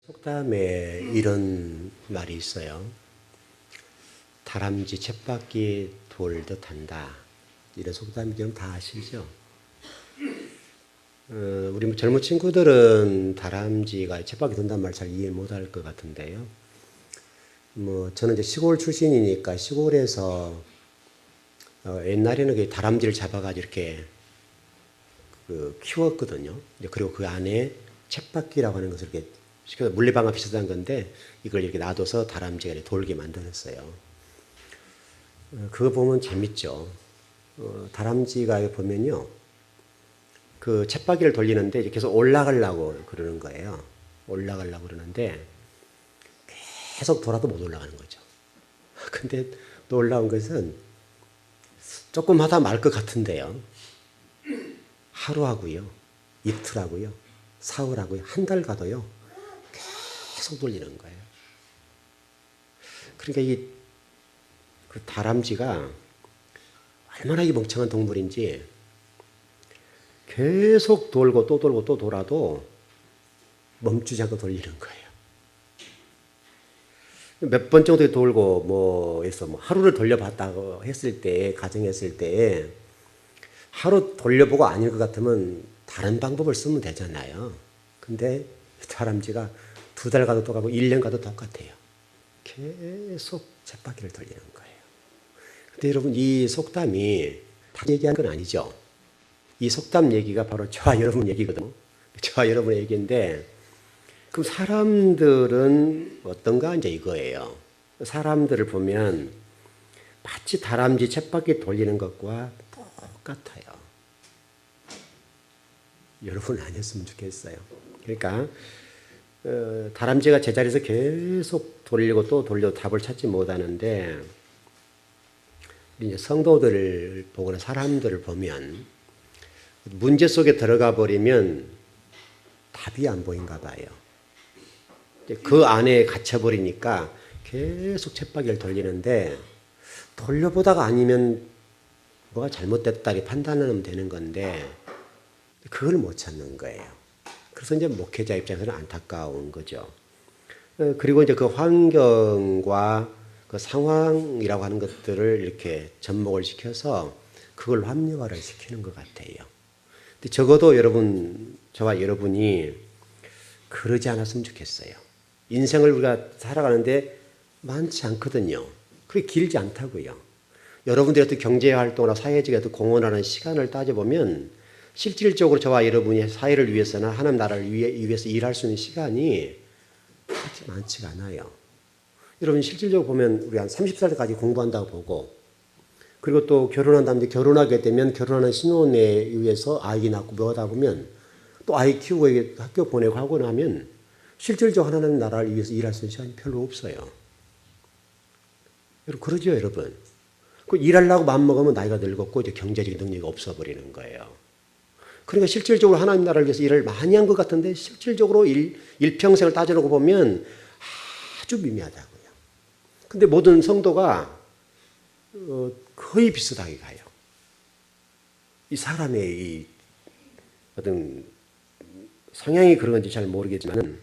속담에 이런 말이 있어요. 다람쥐 쳇바퀴 돌듯 한다. 이런 속담이 좀 다 아시죠? 우리 젊은 친구들은 다람쥐가 쳇바퀴 돈다는 말 잘 이해 못할 것 같은데요. 저는 이제 시골 출신이니까 시골에서 옛날에는 다람쥐를 잡아가지고 이렇게 키웠거든요. 그리고 그 안에 쳇바퀴라고 하는 것을 이렇게 시켜서 물레방아 비슷한 건데 이걸 이렇게 놔둬서 다람쥐가 이렇게 돌게 만들었어요. 그거 보면 재밌죠. 다람쥐가 보면요, 그 쳇바퀴를 돌리는데 이렇게 계속 올라가려고 그러는 거예요. 올라가려고 그러는데 계속 돌아도 못 올라가는 거죠. 근데 놀라운 것은 조금 하다 말 것 같은데요. 하루 하고요, 이틀 하고요, 사흘 하고요, 한 달 가도요, 계속 돌리는 거예요. 그러니까 그 다람쥐가 얼마나 멍청한 동물인지 계속 돌고 또 돌고 또 돌아도 멈추지 않고 돌리는 거예요. 몇 번 정도 돌고 하루를 돌려봤다고 했을 때, 가정했을 때 하루 돌려보고 아닐 것 같으면 다른 방법을 쓰면 되잖아요. 근데 다람쥐가 2달 가도 똑같고 1년 가도 똑같아요. 계속 쳇바퀴를 돌리는 거예요. 근데 여러분, 이 속담이 다 얘기한 건 아니죠. 이 속담 얘기가 바로 저와 여러분 얘기거든요. 저와 여러분의 얘기인데, 그럼 사람들은 어떤가? 이제 이거예요. 사람들을 보면 마치 다람쥐 쳇바퀴 돌리는 것과 똑같아요. 여러분 아니었으면 좋겠어요. 그러니까 다람쥐가 제자리에서 계속 돌리고 또 돌려도 답을 찾지 못하는데, 이제 성도들을 보거나 사람들을 보면 문제 속에 들어가 버리면 답이 안 보인가 봐요. 그 안에 갇혀버리니까 계속 쳇바퀴를 돌리는데, 돌려보다가 아니면 뭐가 잘못됐다 이렇게 판단하면 되는 건데 그걸 못 찾는 거예요. 그래서 이제 목회자 입장에서는 안타까운 거죠. 그리고 이제 그 환경과 그 상황이라고 하는 것들을 이렇게 접목을 시켜서 그걸 합리화를 시키는 것 같아요. 근데 적어도 저와 여러분이 그러지 않았으면 좋겠어요. 인생을 우리가 살아가는데 많지 않거든요. 그게 길지 않다고요. 여러분들이 어떤 경제활동이나 사회적인 공헌하는 시간을 따져보면 실질적으로 저와 여러분이 사회를 위해서나 하나님 나라를 위해서 일할 수 있는 시간이 그렇게 많지가 않아요. 여러분 실질적으로 보면 우리 한 30살까지 공부한다고 보고, 그리고 또 결혼한 다음에 결혼하게 되면 결혼하는 신혼에 의해서 아이 낳고 뭐하다 보면 또 아이 키우고 학교 보내고 하고 나면 실질적으로 하나님 나라를 위해서 일할 수 있는 시간이 별로 없어요. 여러분 그러죠, 여러분. 그 일하려고 마음먹으면 나이가 늙었고 이제 경제적인 능력이 없어버리는 거예요. 그러니까 실질적으로 하나님 나라를 위해서 일을 많이 한 것 같은데 실질적으로 일평생을 따져놓고 보면 아주 미미하다고요. 근데 모든 성도가 거의 비슷하게 가요. 이 사람의 이 어떤 성향이 그런 건지 잘 모르겠지만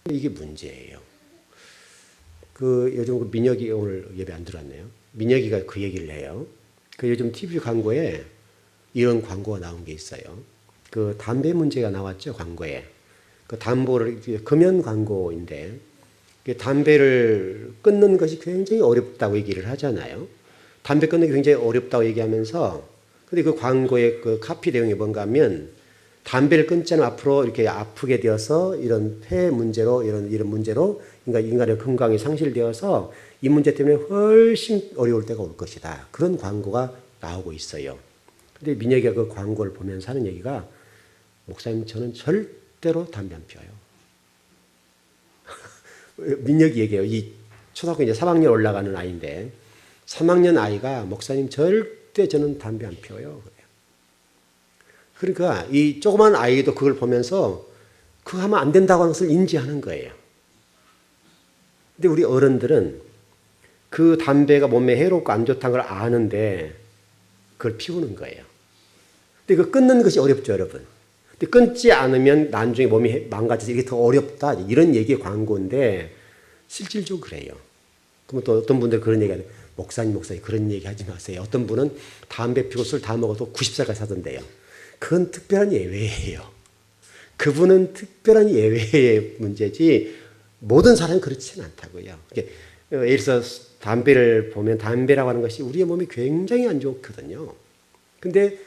이게 문제예요. 요즘 그 민혁이 오늘 예배 안 들어왔네요. 민혁이가 그 얘기를 해요. 요즘 TV 광고에 이런 광고가 나온 게 있어요. 그 담배 문제가 나왔죠, 광고에. 그 담보를 금연 광고인데 담배를 끊는 것이 굉장히 어렵다고 얘기를 하잖아요. 담배 끊는 게 굉장히 어렵다고 얘기하면서, 근데 그 광고의 그 카피 내용이 뭔가 하면 담배를 끊자면 앞으로 이렇게 아프게 되어서 이런 폐 문제로 이런 문제로 인간의 건강이 상실되어서 이 문제 때문에 훨씬 어려울 때가 올 것이다. 그런 광고가 나오고 있어요. 근데 민혁이가 그 광고를 보면서 하는 얘기가, 목사님 저는 절대로 담배 안 피워요. 민혁이 얘기해요. 이 초등학교 이제 3학년 올라가는 아이인데 3학년 아이가 목사님 절대 저는 담배 안 피워요. 그러니까 이 조그만 아이도 그걸 보면서 그거 하면 안 된다고 하는 것을 인지하는 거예요. 근데 우리 어른들은 그 담배가 몸에 해롭고 안 좋다는 걸 아는데 그걸 피우는 거예요. 근데 그 끊는 것이 어렵죠, 여러분. 근데 끊지 않으면 나중에 몸이 망가져서 이게 더 어렵다. 이런 얘기의 광고인데 실질적으로 그래요. 그러면 또 어떤 분들 그런 얘기 하는 목사님 그런 얘기 하지 마세요. 어떤 분은 담배 피고 술 다 먹어도 90살까지 사던데요. 그건 특별한 예외예요. 그분은 특별한 예외의 문제지 모든 사람이 그렇지는 않다고요. 예를 들어서 담배를 보면 담배라고 하는 것이 우리의 몸이 굉장히 안 좋거든요. 근데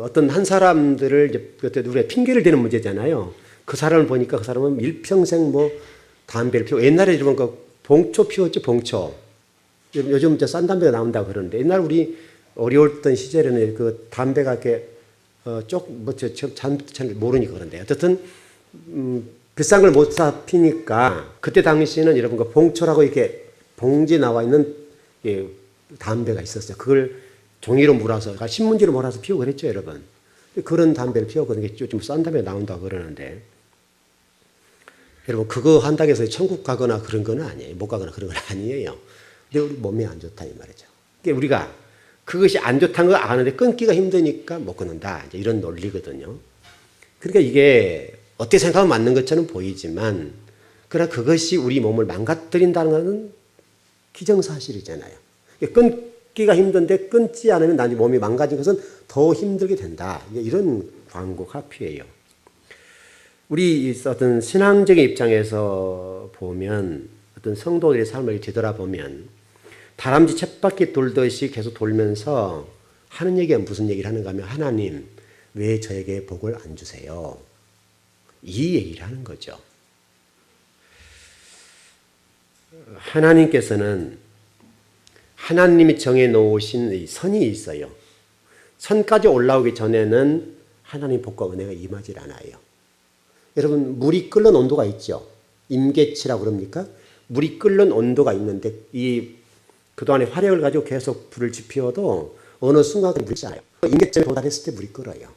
어떤 한 사람들을 이제 우리가 핑계를 대는 문제잖아요. 그 사람을 보니까 그 사람은 일평생 뭐 담배를 피우고 옛날에 이러면 그 봉초 피웠죠, 봉초. 요즘 이제 싼 담배가 나온다고 그러는데 옛날 우리 어려웠던 시절에는 그 담배가 이렇게 잘 모르니까 그런데 어쨌든 비싼 걸 못 사 피니까 그때 당시에는 여러분 그 봉초라고 이렇게 봉지 나와 있는 담배가 있었어요. 그걸 종이로 물어서 신문지로 몰아서 피우고 그랬죠, 여러분. 그런 담배를 피웠거든요. 좀 싼 담배 나온다고 그러는데 여러분 그거 한다고 해서 천국 가거나 그런 건 아니에요. 못 가거나 그런 건 아니에요. 근데 우리 몸에 안 좋다 이 말이죠. 그러니까 우리가 그것이 안 좋다는 걸 아는데 끊기가 힘드니까 못 끊는다. 이제 이런 논리거든요. 그러니까 이게 어떻게 생각하면 맞는 것처럼 보이지만 그러나 그것이 우리 몸을 망가뜨린다는 것은 기정사실이잖아요. 끊기가 힘든데 끊지 않으면 나중에 몸이 망가진 것은 더 힘들게 된다. 이런 광고 카피예요. 우리 어떤 신앙적인 입장에서 보면 어떤 성도들의 삶을 뒤돌아보면 다람쥐 쳇바퀴 돌듯이 계속 돌면서 하는 얘기가 무슨 얘기를 하는가 하면 하나님 왜 저에게 복을 안 주세요? 이 얘기를 하는 거죠. 하나님께서는 하나님이 정해놓으신 선이 있어요. 선까지 올라오기 전에는 하나님 복과 은혜가 임하지 않아요. 여러분 물이 끓는 온도가 있죠. 임계치라고 그럽니까? 물이 끓는 온도가 있는데 그동안에 화력을 가지고 계속 불을 지피워도 어느 순간에 물이 잖아요. 임계점에 도달했을 때 물이 끓어요.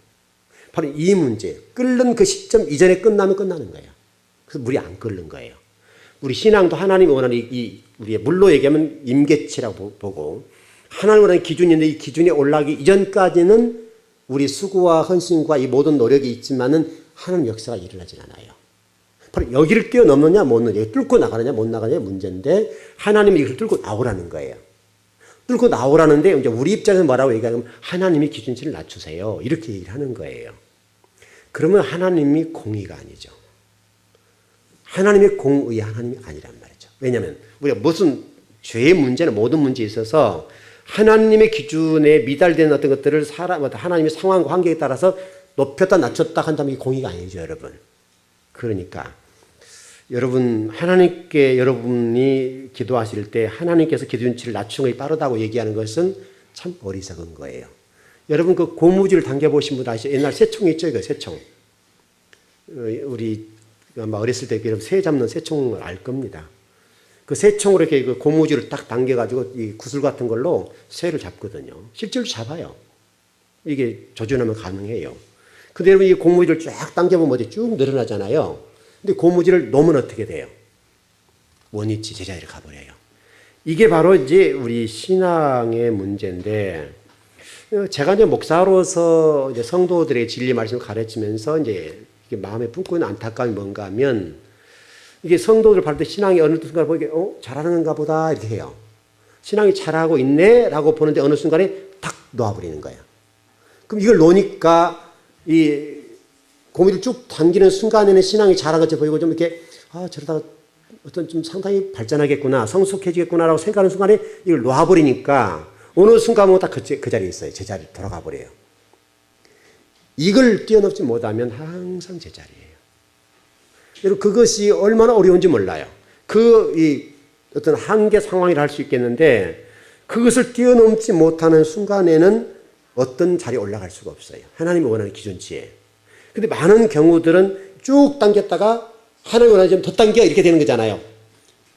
바로 이 문제, 끓는 그 시점 이전에 끝나면 끝나는 거예요. 그래서 물이 안 끓는 거예요. 우리 신앙도 하나님이 원하는 우리의 물로 얘기하면 임계치라고 보고 하나님 원하는 기준인데 이 기준에 올라가기 이전까지는 우리 수고와 헌신과 이 모든 노력이 있지만은 하나님 역사가 일어나질 않아요. 바로 여기를 뛰어넘느냐 못 넘느냐, 뚫고 나가느냐 못 나가느냐 문제인데 하나님이 이걸 뚫고 나오라는 거예요. 뚫고 나오라는데 이제 우리 입장에서 뭐라고 얘기하면 하나님이 기준치를 낮추세요. 이렇게 얘기를 하는 거예요. 그러면 하나님이 공의가 아니죠. 하나님의 공의 하나님이 아니란 말이죠. 왜냐하면 우리가 무슨 죄의 문제나 모든 문제에 있어서 하나님의 기준에 미달되는 어떤 것들을 하나님의 상황과 환경에 따라서 높였다 낮췄다 한다면 이게 공의가 아니죠, 여러분. 그러니까 여러분 하나님께 여러분이 기도하실 때 하나님께서 기준치를 낮추는 것이 빠르다고 얘기하는 것은 참 어리석은 거예요. 여러분 그 고무줄을 당겨보신 분 아시죠? 옛날 새총 있죠, 이거 새총. 우리 아마 어렸을 때 여러분 새 잡는 새총을 알 겁니다. 그 새총으로 이렇게 그 고무줄을 딱 당겨가지고 이 구슬 같은 걸로 새를 잡거든요. 실제로 잡아요. 이게 조준하면 가능해요. 근데 여러분 이 고무줄을 쫙 당겨보면 어디 쭉 늘어나잖아요. 근데 고무줄을 놓으면 어떻게 돼요? 원위치 제자리로 가버려요. 이게 바로 이제 우리 신앙의 문제인데 제가 이제 목사로서 이제 성도들의 진리 말씀을 가르치면서 이제 이게 마음에 품고 있는 안타까움이 뭔가 하면 이게 성도들 볼 때 신앙이 어느 순간 보이게 잘하는가 보다 이렇게 해요. 신앙이 잘하고 있네 라고 보는데 어느 순간에 탁 놓아버리는 거예요. 그럼 이걸 놓으니까 이 고미를 쭉 당기는 순간에는 신앙이 잘한 것처럼 보이고 좀 이렇게 저러다가 어떤 좀 상당히 발전하겠구나 성숙해지겠구나라고 생각하는 순간에 이걸 놓아버리니까 어느 순간 딱 그 자리에 있어요. 제자리에 돌아가 버려요. 이걸 뛰어넘지 못하면 항상 제자리예요. 여러분 그것이 얼마나 어려운지 몰라요. 어떤 한계 상황이라 할 수 있겠는데 그것을 뛰어넘지 못하는 순간에는 어떤 자리에 올라갈 수가 없어요. 하나님이 원하는 기준치에. 근데 많은 경우들은 쭉 당겼다가 하나님이 원하는 좀 더 당겨 이렇게 되는 거잖아요.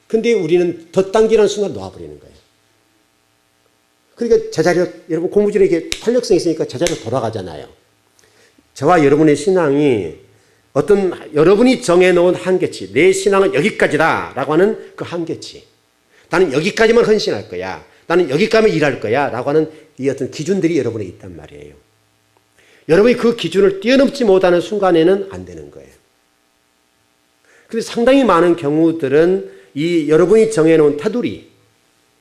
근데 우리는 더 당기는 순간 놓아버리는 거예요. 그러니까 제자리로 여러분 고무줄에 이게 탄력성이 있으니까 제자리로 돌아가잖아요. 저와 여러분의 신앙이 어떤 여러분이 정해놓은 한계치, 내 신앙은 여기까지다 라고 하는 그 한계치, 나는 여기까지만 헌신할 거야, 나는 여기까지만 일할 거야 라고 하는 이 어떤 기준들이 여러분에 있단 말이에요. 여러분이 그 기준을 뛰어넘지 못하는 순간에는 안 되는 거예요. 그래서 상당히 많은 경우들은 이 여러분이 정해놓은 테두리,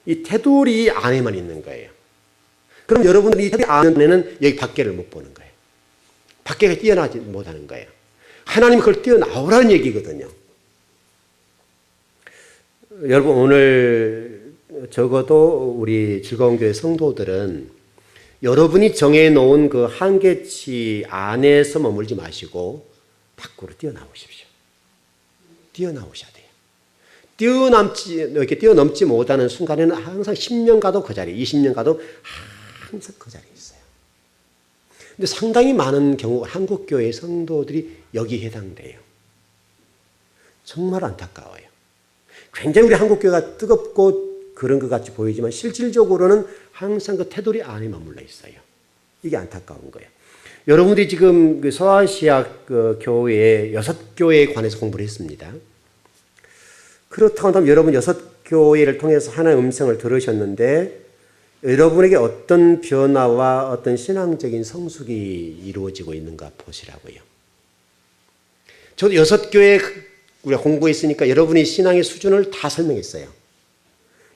이 테두리 안에만 있는 거예요. 그럼 여러분들이 이 테두리 안에는 여기 밖에를 못 보는 거예요. 밖에가 뛰어나지 못하는 거예요. 하나님이 그걸 뛰어나오라는 얘기거든요. 여러분 오늘 적어도 우리 즐거운 교회 성도들은 여러분이 정해놓은 그 한계치 안에서 머물지 마시고 밖으로 뛰어나오십시오. 뛰어나오셔야 돼요. 이렇게 뛰어넘지 못하는 순간에는 항상 10년 가도 그 자리, 20년 가도 항상 그 자리에 있어요. 근데 상당히 많은 경우 한국교회 성도들이 여기에 해당돼요. 정말 안타까워요. 굉장히 우리 한국교회가 뜨겁고 그런 것 같이 보이지만 실질적으로는 항상 그 테두리 안에 머물러 있어요. 이게 안타까운 거예요. 여러분들이 지금 그 서아시아 그 교회 6교회에 관해서 공부를 했습니다. 그렇다고 한다면 여러분 6교회를 통해서 하나의 음성을 들으셨는데 여러분에게 어떤 변화와 어떤 신앙적인 성숙이 이루어지고 있는가 보시라고요. 저도 6교회 우리가 공부했으니까 여러분이 신앙의 수준을 다 설명했어요.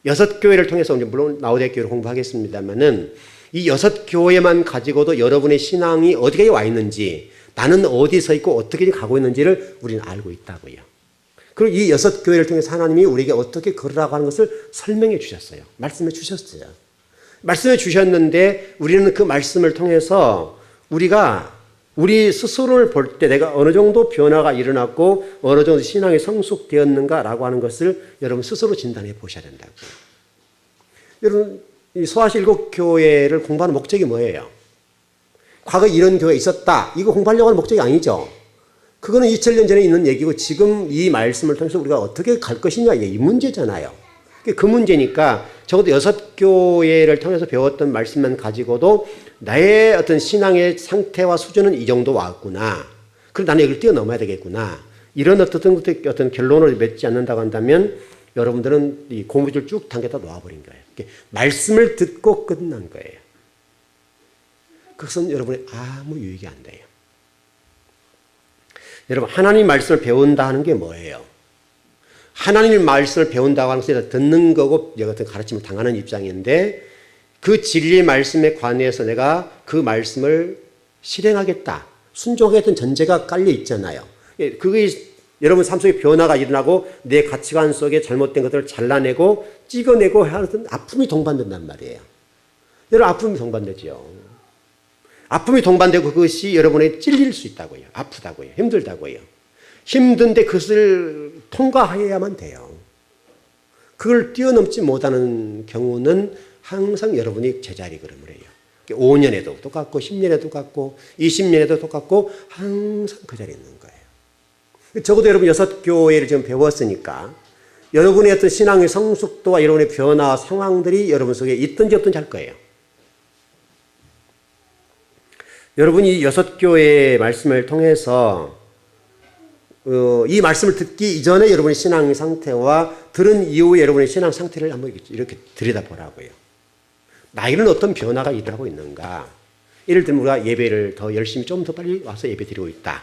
6교회를 통해서 물론 나우대교회를 공부하겠습니다만은 이 6교회만 가지고도 여러분의 신앙이 어디에 와 있는지, 나는 어디 서 있고 어떻게 가고 있는지를 우리는 알고 있다고요. 그리고 이 6교회를 통해서 하나님이 우리에게 어떻게 걸으라고 하는 것을 설명해 주셨어요. 말씀해 주셨어요. 말씀해 주셨는데 우리는 그 말씀을 통해서 우리 스스로를 볼 때 내가 어느 정도 변화가 일어났고 어느 정도 신앙이 성숙되었는가라고 하는 것을 여러분 스스로 진단해 보셔야 된다고요. 여러분 이 소아시 7교회를 공부하는 목적이 뭐예요? 과거에 이런 교회가 있었다. 이거 공부하려고 하는 목적이 아니죠. 그거는 2000년 전에 있는 얘기고 지금 이 말씀을 통해서 우리가 어떻게 갈 것이냐 이 문제잖아요. 그 문제니까 적어도 6교회를 통해서 배웠던 말씀만 가지고도 나의 어떤 신앙의 상태와 수준은 이 정도 왔구나. 그럼 나는 여기를 뛰어넘어야 되겠구나. 이런 어떤 결론을 맺지 않는다고 한다면 여러분들은 이 고무줄 쭉 당겼다 놓아버린 거예요. 말씀을 듣고 끝난 거예요. 그것은 여러분의 아무 유익이 안 돼요. 여러분 하나님 말씀을 배운다 하는 게 뭐예요? 하나님 말씀을 배운다고 하는 것은 듣는 거고 내가 어떤 가르침을 당하는 입장인데 그 진리의 말씀에 관해서 내가 그 말씀을 실행하겠다. 순종하겠다는 전제가 깔려 있잖아요. 그게 여러분 삶 속에 변화가 일어나고 내 가치관 속에 잘못된 것들을 잘라내고 찍어내고 하는 아픔이 동반된단 말이에요. 여러분 아픔이 동반되죠. 아픔이 동반되고 그것이 여러분에게 찔릴 수 있다고요. 아프다고요. 힘들다고요. 힘든데 그것을 통과해야만 돼요. 그걸 뛰어넘지 못하는 경우는 항상 여러분이 제자리 걸음을 해요. 5년에도 똑같고 10년에도 똑같고 20년에도 똑같고 항상 그 자리에 있는 거예요. 적어도 여러분 6교회를 지금 배웠으니까 여러분의 어떤 신앙의 성숙도와 여러분의 변화 상황들이 여러분 속에 있든지 없든지 할 거예요. 여러분이 6교회의 말씀을 통해서 이 말씀을 듣기 이전에 여러분의 신앙 상태와 들은 이후에 여러분의 신앙 상태를 한번 이렇게 들여다보라고요. 나에게는 어떤 변화가 일어나고 있는가? 예를 들면 우리가 예배를 더 열심히 좀 더 빨리 와서 예배 드리고 있다.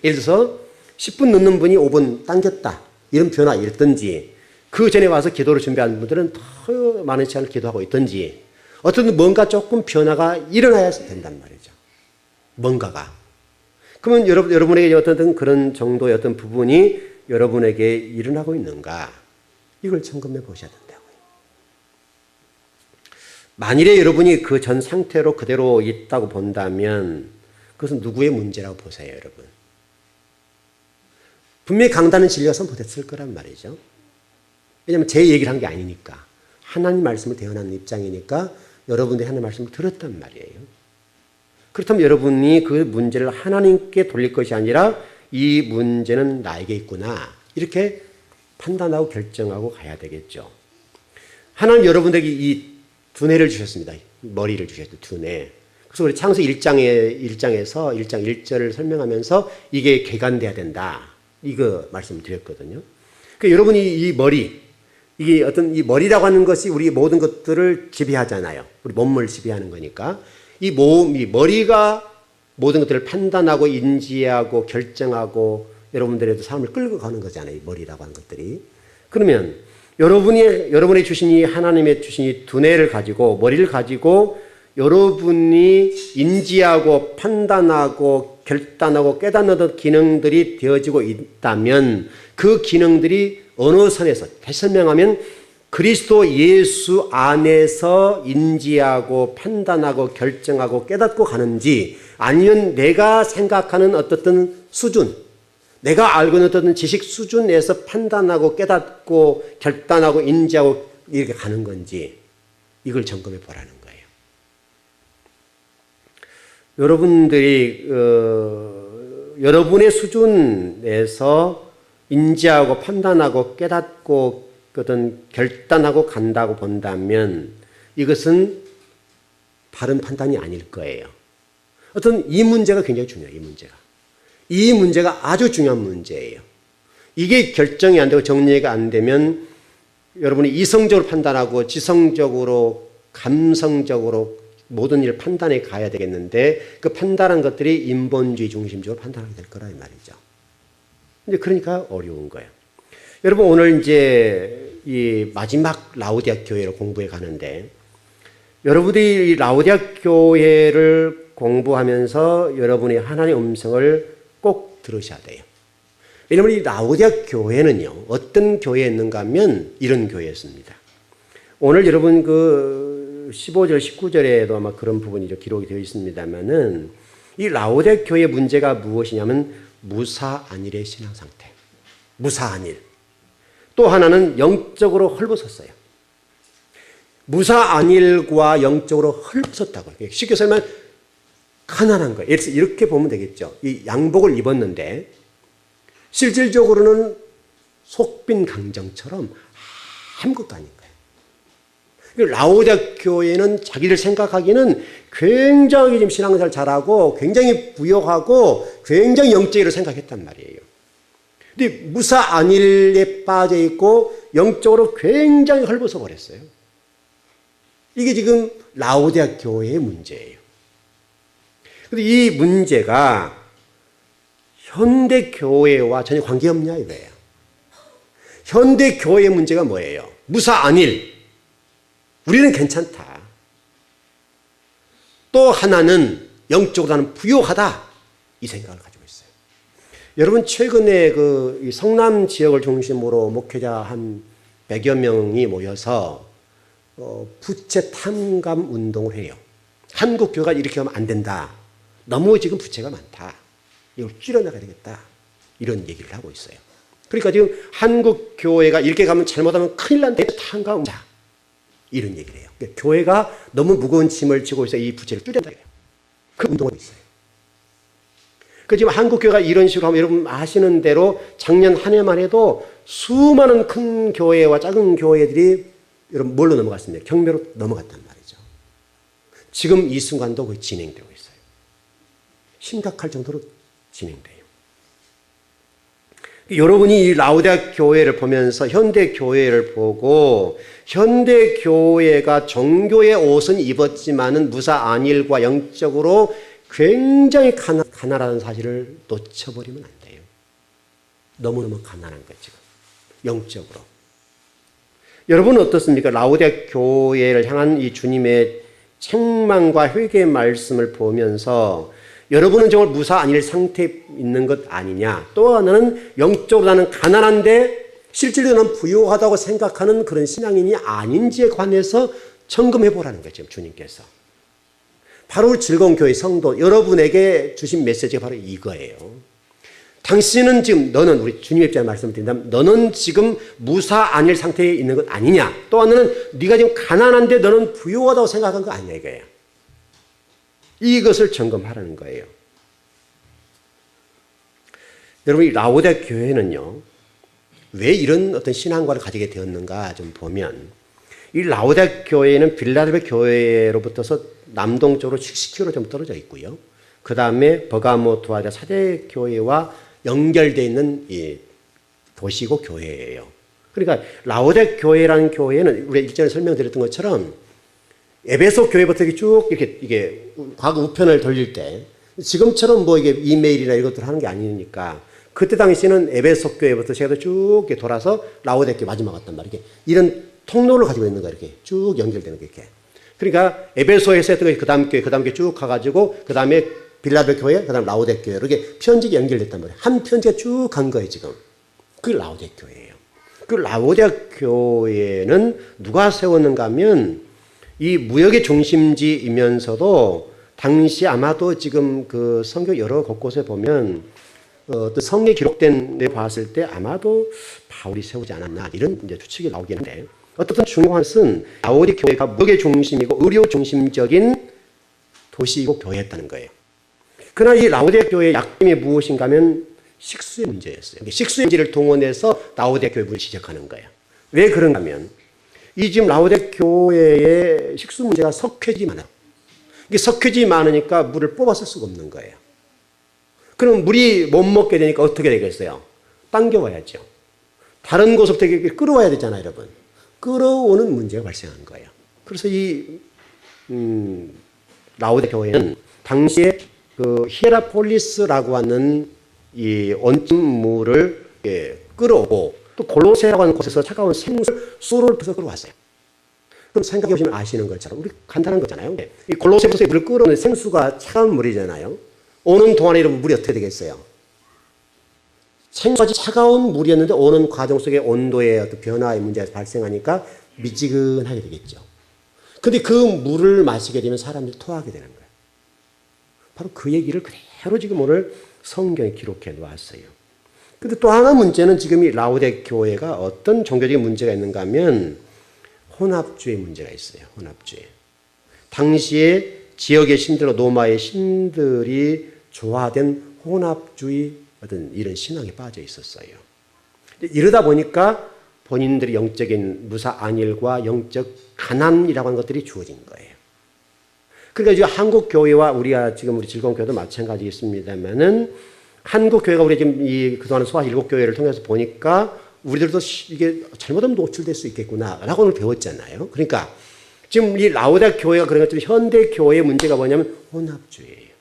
예를 들어서 10분 늦는 분이 5분 당겼다. 이런 변화 있든지 그 전에 와서 기도를 준비하는 분들은 더 많은 시간을 기도하고 있든지 어떤 뭔가 조금 변화가 일어나야 된단 말이죠. 뭔가가. 그러면 여러분에게 어떤 그런 정도의 어떤 부분이 여러분에게 일어나고 있는가? 이걸 점검해 보셔야 된다고요. 만일에 여러분이 그 전 상태로 그대로 있다고 본다면 그것은 누구의 문제라고 보세요, 여러분? 분명히 강단은 진리가 선포됐을 거란 말이죠. 왜냐하면 제 얘기를 한 게 아니니까. 하나님 말씀을 대언하는 입장이니까 여러분들이 하나님 말씀을 들었단 말이에요. 그렇다면 여러분이 그 문제를 하나님께 돌릴 것이 아니라 이 문제는 나에게 있구나. 이렇게 판단하고 결정하고 가야 되겠죠. 하나님 여러분에게 이 두뇌를 주셨습니다. 머리를 주셨죠. 두뇌. 그래서 우리 창세기 1장에서 1장 1절을 설명하면서 이게 개간돼야 된다. 이거 말씀을 드렸거든요. 그러니까 여러분이 이 머리, 이게 어떤 이 머리라고 하는 것이 우리 모든 것들을 지배하잖아요. 우리 몸을 지배하는 거니까. 이 머리가 모든 것들을 판단하고 인지하고 결정하고 여러분들의 삶을 끌고 가는 거잖아요. 이 머리라고 하는 것들이. 그러면 여러분이 주신 이 하나님의 주신 이 두뇌를 가지고 머리를 가지고 여러분이 인지하고 판단하고 결단하고 깨닫는 기능들이 되어지고 있다면 그 기능들이 어느 선에서 다시 설명하면 그리스도 예수 안에서 인지하고 판단하고 결정하고 깨닫고 가는지 아니면 내가 생각하는 어떤 수준 내가 알고 있는 어떤 지식 수준에서 판단하고 깨닫고 결단하고 인지하고 이렇게 가는 건지 이걸 점검해 보라는 거예요. 여러분들이 여러분의 수준에서 인지하고 판단하고 깨닫고 어떤 결단하고 간다고 본다면 이것은 바른 판단이 아닐 거예요. 어떤 이 문제가 굉장히 중요해요. 이 문제가 아주 중요한 문제예요. 이게 결정이 안 되고 정리가 안 되면 여러분이 이성적으로 판단하고 지성적으로 감성적으로 모든 일을 판단해 가야 되겠는데 그 판단한 것들이 인본주의 중심적으로 판단하게 될 거라 이 말이죠. 이제 그러니까 어려운 거예요. 여러분 오늘 이제 이 마지막 라오디아 교회로 공부해 가는데 여러분들이 이 라오디아 교회를 공부하면서 여러분이 하나님의 음성을 꼭 들으셔야 돼요. 왜냐하면 이 라오디아 교회는요 어떤 교회였는가 하면 이런 교회였습니다. 오늘 여러분 그 15절 19절에도 아마 그런 부분이 기록이 되어 있습니다만은 이 라오디아 교회의 문제가 무엇이냐면 무사안일의 신앙 상태. 무사안일. 또 하나는 영적으로 헐벗었어요. 무사안일과 영적으로 헐벗었다고. 쉽게 설명하면 가난한 거예요. 이렇게 보면 되겠죠. 이 양복을 입었는데 실질적으로는 속빈 강정처럼 아무것도 아닌 거예요. 라오디아 교회는 자기들 생각하기는 굉장히 지금 신앙생활 잘하고 굉장히 부유하고 굉장히 영적으로 생각했단 말이에요. 근데 무사안일에 빠져 있고 영적으로 굉장히 헐벗어 버렸어요. 이게 지금 라오디아 교회의 문제예요. 근데 이 문제가 현대 교회와 전혀 관계없냐 이거예요. 현대 교회의 문제가 뭐예요? 무사안일. 우리는 괜찮다. 또 하나는 영적으로 나는 부유하다. 이 생각을 가지고 있어요. 여러분 최근에 그 성남 지역을 중심으로 목회자 한 100여 명이 모여서 부채 탐감 운동을 해요. 한국 교회가 이렇게 하면 안 된다. 너무 지금 부채가 많다. 이걸 줄여나가야 되겠다. 이런 얘기를 하고 있어요. 그러니까 지금 한국 교회가 이렇게 가면 잘못하면 큰일 난다. 탐감 자 이런 얘기를 해요. 그러니까 교회가 너무 무거운 짐을 지고 있어서 이 부채를 줄여야 돼요. 그 운동을 하고 있어요. 그 지금 한국 교회가 이런 식으로 하면 여러분 아시는 대로 작년 한 해만 해도 수많은 큰 교회와 작은 교회들이 여러분 뭘로 넘어갔습니까? 경매로 넘어갔단 말이죠. 지금 이 순간도 거의 진행되고 있어요. 심각할 정도로 진행돼요. 여러분이 이 라오디아 교회를 보면서 현대 교회를 보고 현대 교회가 종교의 옷은 입었지만은 무사안일과 영적으로 굉장히 가난하다는 사실을 놓쳐버리면 안 돼요. 너무너무 가난한 거죠. 영적으로. 여러분은 어떻습니까? 라오디아 교회를 향한 이 주님의 책망과 회개의 말씀을 보면서 여러분은 정말 무사안일 상태에 있는 것 아니냐. 또 하나는 영적으로 나는 가난한데 실질로 나는 부유하다고 생각하는 그런 신앙인이 아닌지에 관해서 점검해 보라는 거죠. 주님께서. 바로 즐거운 교회 성도 여러분에게 주신 메시지가 바로 이거예요. 당신은 지금 너는 우리 주님의 입장에 말씀을 드린다면 너는 지금 무사안일 상태에 있는 것 아니냐. 또 하나는 네가 지금 가난한데 너는 부유하다고 생각한 거 아니냐 이거예요. 이것을 점검하라는 거예요. 여러분, 이 라오디아 교회는요, 왜 이런 어떤 신앙관을 가지게 되었는가 좀 보면, 이 라오디아 교회는 빌라델비아 교회로부터서 남동쪽으로 70km 좀 떨어져 있고요. 그 다음에 버가모 두아디아 사대 교회와 연결되어 있는 이 도시고 교회예요. 그러니까 라오디아 교회라는 교회는 우리 일전에 설명드렸던 것처럼 에베소 교회부터 쭉 이렇게 과거 우편을 돌릴 때 지금처럼 뭐 이게 이메일이나 이것들 하는 게 아니니까 그때 당시에는 에베소 교회부터 제가 쭉 이렇게 돌아서 라오디게아 마지막 왔단 말이에요. 이런 통로를 가지고 있는 거예요. 이렇게 쭉 연결되는 게 이렇게. 그러니까 에베소에서 했던 그 다음 교회 쭉 가가지고 그 다음에 빌라델 교회, 그 다음 라오디게아 교회 이렇게 편지가 연결됐단 말이에요. 한 편지가 쭉 간 거예요 지금. 그게 라오디게아 교회예요. 그 라오디게아 교회는 누가 세웠는가 하면 이 무역의 중심지이면서도 당시 아마도 지금 그 성경 여러 곳곳에 보면 또 성경에 기록된 데 봤을 때 아마도 바울이 세우지 않았나 이런 이제 추측이 나오긴 한데 어떻든 중요한 것은 라오디게아 교회가 무역의 중심이고 의료 중심적인 도시이고 교회였다는 거예요. 그러나 이 라오디게아 교회의 약점이 무엇인가 하면 식수의 문제였어요. 식수의 문제를 동원해서 라오디게아 교회를 지적하는 거예요. 왜 그런가 하면 이 지금 라오디게아 교회의 식수 문제가 석회질이 많아요. 이게 석회질이 많으니까 물을 뽑아 쓸 수가 없는 거예요. 그럼 물이 못 먹게 되니까 어떻게 되겠어요? 당겨와야죠. 다른 곳부터 끌어와야 되잖아요, 여러분. 끌어오는 문제가 발생한 거예요. 그래서 이 라오디게아 교회는 당시에 그 히에라폴리스라고 하는 이 온천물을 끌어오고 또 골로새라고 하는 곳에서 차가운 생수를 부서 끌어왔어요. 그럼 생각해 보시면 아시는 것처럼 우리 간단한 거잖아요. 이 골로새에서 물을 끌어오는 생수가 차가운 물이잖아요. 오는 동안에 이러면 물이 어떻게 되겠어요? 생수가 차가운 물이었는데 오는 과정 속에 온도의 어떤 변화의 문제가 발생하니까 미지근하게 되겠죠. 근데 그 물을 마시게 되면 사람들이 토하게 되는 거예요. 바로 그 얘기를 그대로 지금 오늘 성경에 기록해 놓았어요. 근데 또 하나 문제는 지금 이 라오디게아 교회가 어떤 종교적인 문제가 있는가 하면 혼합주의 문제가 있어요. 혼합주의. 당시에 지역의 신들과 로마의 신들이 조화된 혼합주의 어떤 이런 신앙에 빠져 있었어요. 이러다 보니까 본인들의 영적인 무사 안일과 영적 가난이라고 하는 것들이 주어진 거예요. 그러니까 지금 한국 교회와 우리가 지금 우리 즐거운 교회도 마찬가지겠습니다만은 한국 교회가 우리 지금 이 그동안 소아 7교회를 통해서 보니까 우리들도 이게 잘못하면 노출될 수 있겠구나라고 오늘 배웠잖아요. 그러니까 지금 이 라오디게아 교회가 그런 것처럼 현대 교회의 문제가 뭐냐면 혼합주의예요.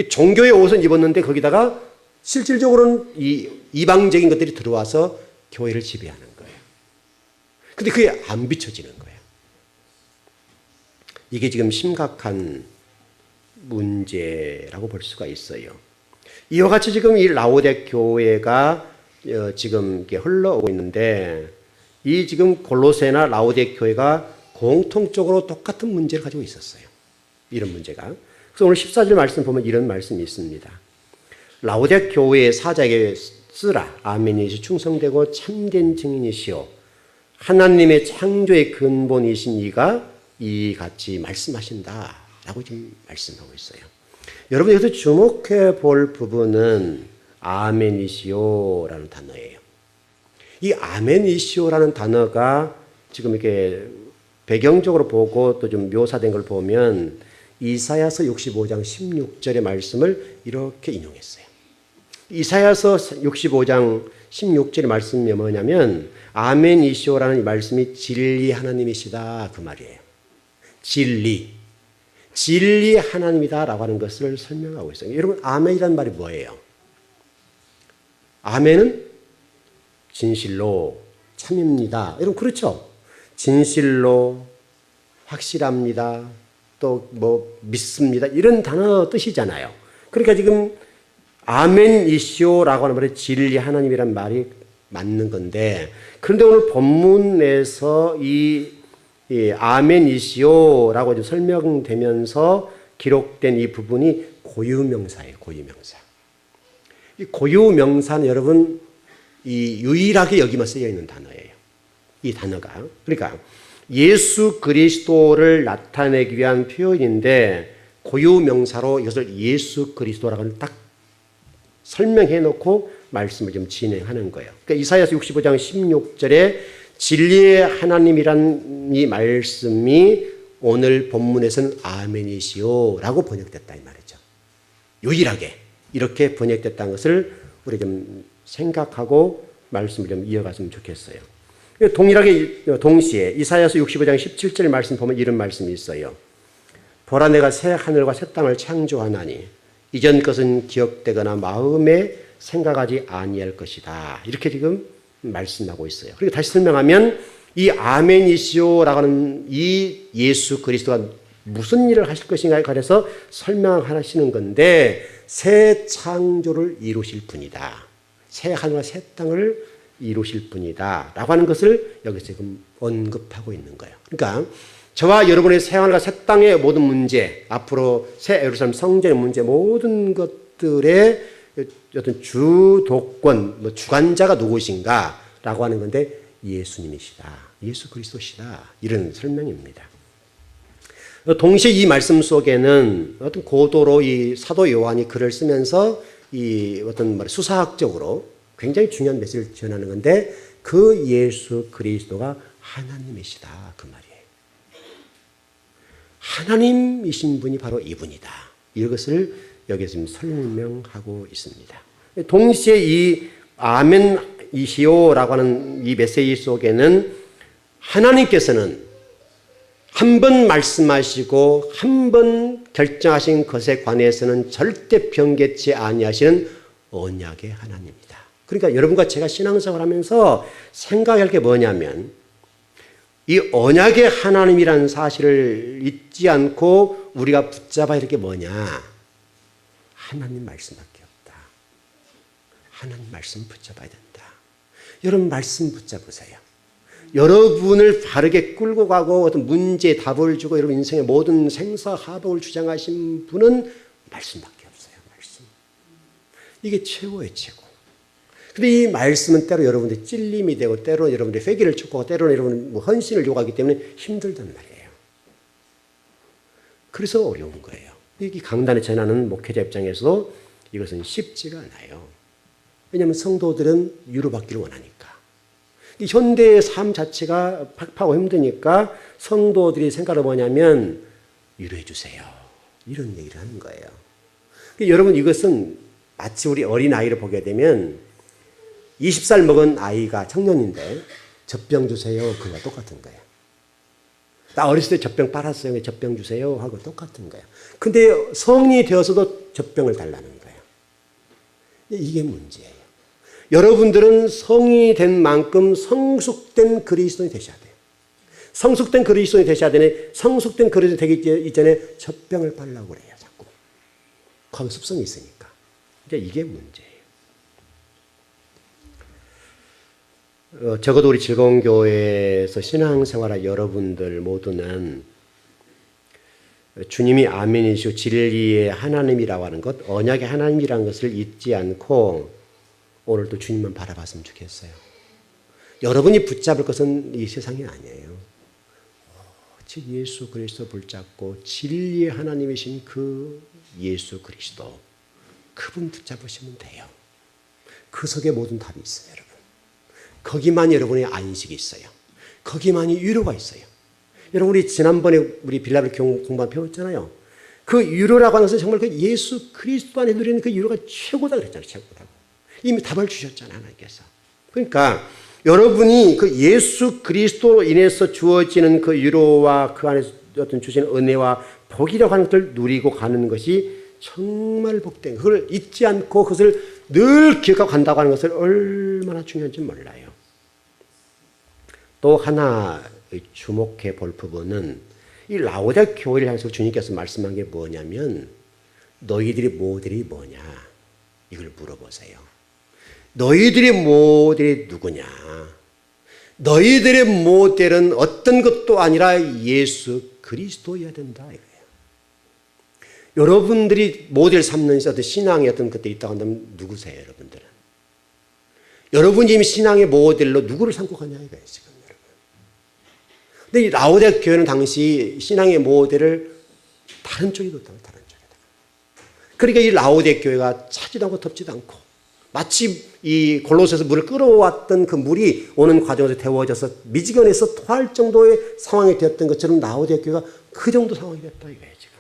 종교의 옷은 입었는데 거기다가 실질적으로는 이 이방적인 것들이 들어와서 교회를 지배하는 거예요. 근데 그게 안 비춰지는 거예요. 이게 지금 심각한 문제라고 볼 수가 있어요. 이와 같이 지금 이 라오디게아 교회가 지금 이렇게 흘러오고 있는데 이 지금 골로새나 라오디게아 교회가 공통적으로 똑같은 문제를 가지고 있었어요. 이런 문제가. 그래서 오늘 14절 말씀 보면 이런 말씀이 있습니다. 라오디게아 교회의 사자에게 쓰라. 아멘이시 충성되고 참된 증인이시오. 하나님의 창조의 근본이신 이가 이같이 말씀하신다. 라고 지금 말씀하고 있어요. 여러분 여기서 주목해 볼 부분은 아멘이시오라는 단어예요. 이 아멘이시오라는 단어가 지금 이렇게 배경적으로 보고 또 좀 묘사된 걸 보면 이사야서 65장 16절의 말씀을 이렇게 인용했어요. 이사야서 65장 16절의 말씀이 뭐냐면 아멘이시오라는 이 말씀이 진리 하나님이시다 그 말이에요. 진리 하나님이다라고 하는 것을 설명하고 있어요. 여러분 아멘이라는 말이 뭐예요? 아멘은 진실로 참입니다. 여러분 그렇죠? 진실로 확실합니다. 또 뭐 믿습니다. 이런 단어 뜻이잖아요. 그러니까 지금 아멘이시오라고 하는 말이 진리 하나님이란 말이 맞는 건데 그런데 오늘 본문에서 이 아멘이시오라고 좀 설명되면서 기록된 이 부분이 고유명사예요. 고유명사. 이 고유명사는 여러분 이 유일하게 여기만 쓰여 있는 단어예요. 이 단어가. 그러니까 예수 그리스도를 나타내기 위한 표현인데 고유명사로 이것을 예수 그리스도라고 딱 설명해 놓고 말씀을 좀 진행하는 거예요. 그러니까 이사야서 65장 16절에 진리의 하나님이란 이 말씀이 오늘 본문에서는 아멘이시오라고 번역됐다 이 말이죠. 유일하게 이렇게 번역됐다는 것을 우리 좀 생각하고 말씀을 좀 이어갔으면 좋겠어요. 동일하게 동시에 이사야서 65장 17절 말씀 보면 이런 말씀이 있어요. 보라 내가 새 하늘과 새 땅을 창조하나니 이전 것은 기억되거나 마음에 생각하지 아니할 것이다. 이렇게 지금 말씀하고 있어요. 그리고 다시 설명하면 이 아멘이시오라고 하는 이 예수 그리스도가 무슨 일을 하실 것인가에 관해서 설명하시는 건데 새 창조를 이루실 분이다. 새 하늘과 새 땅을 이루실 분이다. 라고 하는 것을 여기서 지금 언급하고 있는 거예요. 그러니까 저와 여러분의 새 하늘과 새 땅의 모든 문제, 앞으로 새 예루살렘 성전의 문제, 모든 것들의 어떤 주도권, 주관자가 누구신가? 라고 하는 건데 예수님이시다. 예수 그리스도시다. 이런 설명입니다. 동시에 이 말씀 속에는 어떤 고도로 이 사도 요한이 글을 쓰면서 이 어떤 수사학적으로 굉장히 중요한 메시지를 전하는 건데 그 예수 그리스도가 하나님이시다. 그 말이에요. 하나님이신 분이 바로 이분이다. 이것을 여기서 지금 설명하고 있습니다. 동시에 이 아멘이시오라고 하는 이 메시지 속에는 하나님께서는 한 번 말씀하시고 한 번 결정하신 것에 관해서는 절대 변개치 아니하시는 언약의 하나님이다. 그러니까 여러분과 제가 신앙생활을 하면서 생각할 게 뭐냐면 이 언약의 하나님이라는 사실을 잊지 않고 우리가 붙잡아야 할 게 뭐냐. 하나님 말씀밖에 없다. 하나님 말씀 붙잡아야 된다. 여러분 말씀 붙잡으세요. 여러분을 바르게 끌고 가고 어떤 문제에 답을 주고 여러분 인생의 모든 생사하복을 주장하신 분은 말씀밖에 없어요. 말씀. 이게 최고의 최고. 근데 이 말씀은 때로 여러분들이 찔림이 되고 때로 여러분들이 회개를 촉구하고 때로는 여러분 헌신을 요구하기 때문에 힘들단 말이에요. 그래서 어려운 거예요. 이 강단에 전하는 목회자 입장에서도 이것은 쉽지가 않아요. 왜냐하면 성도들은 위로받기를 원하니까. 이 현대의 삶 자체가 팍팍하고 힘드니까 성도들이 생각을 뭐냐면 위로해 주세요. 이런 얘기를 하는 거예요. 여러분 이것은 마치 우리 어린아이를 보게 되면 20살 먹은 아이가 청년인데 젖병 주세요. 그거와 똑같은 거예요. 나 어렸을 때 젖병 빨았어요. 젖병 주세요. 하고 똑같은 거예요. 근데 성인이 되어서도 젖병을 달라는 거예요. 이게 문제예요. 여러분들은 성인이 된 만큼 성숙된 그리스도인이 되셔야 돼요. 성숙된 그리스도인이 되셔야 되네. 성숙된 그리스도인이 되기 이전에 젖병을 빨라고 그래요. 자꾸. 거기 습성이 있으니까. 이제 이게 문제예요. 적어도 우리 즐거운 교회에서 신앙생활할 여러분들 모두는 주님이 아멘이시오 진리의 하나님이라고 하는 것, 언약의 하나님이라는 것을 잊지 않고 오늘도 주님만 바라봤으면 좋겠어요. 여러분이 붙잡을 것은 이 세상이 아니에요. 즉 예수 그리스도 붙잡고 진리의 하나님이신 그 예수 그리스도 그분 붙잡으시면 돼요. 그 속에 모든 답이 있어요. 여러분. 거기만 여러분의 안식이 있어요. 거기만이 위로가 있어요. 여러분 우리 지난번에 우리 빌라벨 공부한 배웠잖아요. 그 위로라고 하는 것은 정말 그 예수 그리스도 안에 누리는 그 위로가 최고다 그랬잖아요. 최고다고. 이미 답을 주셨잖아요. 하나님께서. 그러니까 여러분이 그 예수 그리스도로 인해서 주어지는 그 위로와 그 안에서 어떤 주시는 은혜와 복이라고 하는 것을 누리고 가는 것이 정말 복된 그걸 잊지 않고 그것을 늘 기억하고 간다고 하는 것을 얼마나 중요한지 몰라요. 또 하나 주목해 볼 부분은 이 라오디게아 교회를 향해서 주님께서 말씀한 게 뭐냐면 너희들의 모델이 뭐냐 이걸 물어보세요. 너희들의 모델이 누구냐? 너희들의 모델은 어떤 것도 아니라 예수 그리스도여야 된다 이거예요. 여러분들이 모델 삼는 어떤 신앙의 어떤 것들이 있다고 한다면 누구세요, 여러분들은? 여러분이 이미 신앙의 모델로 누구를 삼고 가냐 이거예요, 지금 여러분. 근데 이 라오디게아 교회는 당시 신앙의 모델을 다른 쪽에 뒀다고 다른 쪽에다가. 그러니까 이 라오디게아 교회가 차지도 않고 덮지도 않고 마치 이 골로새에서 물을 끌어왔던 그 물이 오는 과정에서 데워져서 미지근해서 토할 정도의 상황이 되었던 것처럼 라오디게아 교회가 그 정도 상황이 됐다 이거예요 지금.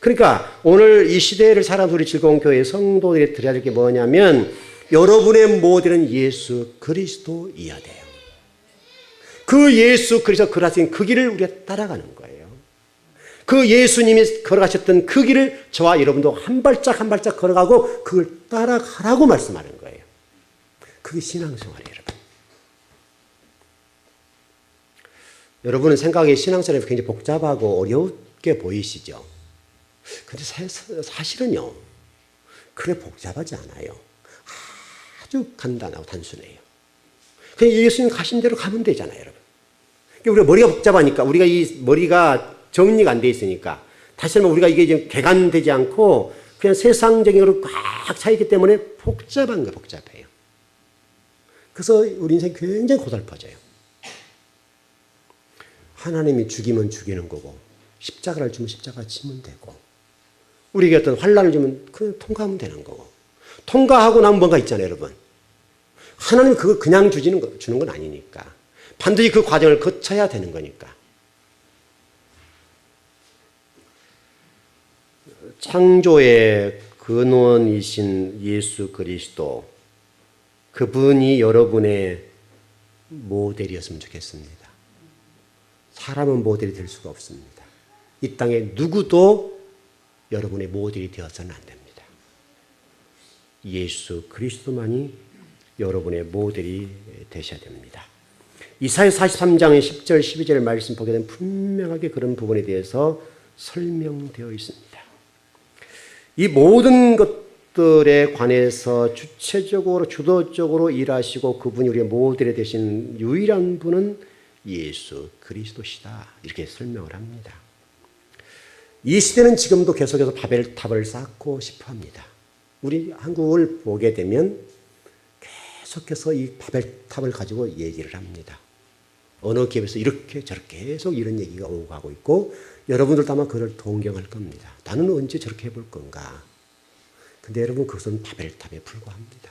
그러니까 오늘 이 시대를 살아가는 우리 즐거운 교회 성도들이 드려야 될 게 뭐냐면 여러분의 모델은 예수 그리스도이어야 돼요. 그 예수 그리스도 그라신 그 길을 우리가 따라가는 거예요. 그 예수님이 걸어가셨던 그 길을 저와 여러분도 한 발짝 한 발짝 걸어가고 그걸 따라가라고 말씀하는 거예요. 그게 신앙생활이에요, 여러분. 여러분은 생각이 신앙생활이 굉장히 복잡하고 어렵게 보이시죠? 근데 사실은요, 그래 복잡하지 않아요. 아주 간단하고 단순해요. 그냥 예수님 가신 대로 가면 되잖아요, 여러분. 우리가 머리가 복잡하니까, 우리가 이 머리가 정리가 안 돼 있으니까, 다시 말하면 우리가 이게 지금 개간되지 않고 그냥 세상적인 것으로 꽉 차 있기 때문에 복잡한 거예요, 복잡해요. 그래서 우리 인생이 굉장히 고달퍼져요. 하나님이 죽이면 죽이는 거고, 십자가를 주면 십자가 치면 되고, 우리에게 어떤 환난을 주면 그냥 통과하면 되는 거고, 통과하고 나면 뭔가 있잖아요, 여러분. 하나님이 그걸 그냥 주는 건 아니니까. 반드시 그 과정을 거쳐야 되는 거니까. 창조의 근원이신 예수 그리스도, 그분이 여러분의 모델이었으면 좋겠습니다. 사람은 모델이 될 수가 없습니다. 이 땅에 누구도 여러분의 모델이 되어서는 안 됩니다. 예수 그리스도만이 여러분의 모델이 되셔야 됩니다. 이사야 43장의 10절 12절 말씀 보게 되면 분명하게 그런 부분에 대해서 설명되어 있습니다. 이 모든 것들에 관해서 주체적으로 주도적으로 일하시고 그분이 우리의 모델이 되신 유일한 분은 예수 그리스도시다, 이렇게 설명을 합니다. 이 시대는 지금도 계속해서 바벨탑을 쌓고 싶어 합니다. 우리 한국을 보게 되면 계속해서 이 바벨탑을 가지고 얘기를 합니다. 어느 기업에서 이렇게 저렇게 계속 이런 얘기가 오고 가고 있고, 여러분들도 아마 그걸 동경할 겁니다. 나는 언제 저렇게 해볼 건가? 근데 여러분, 그것은 바벨탑에 불과합니다.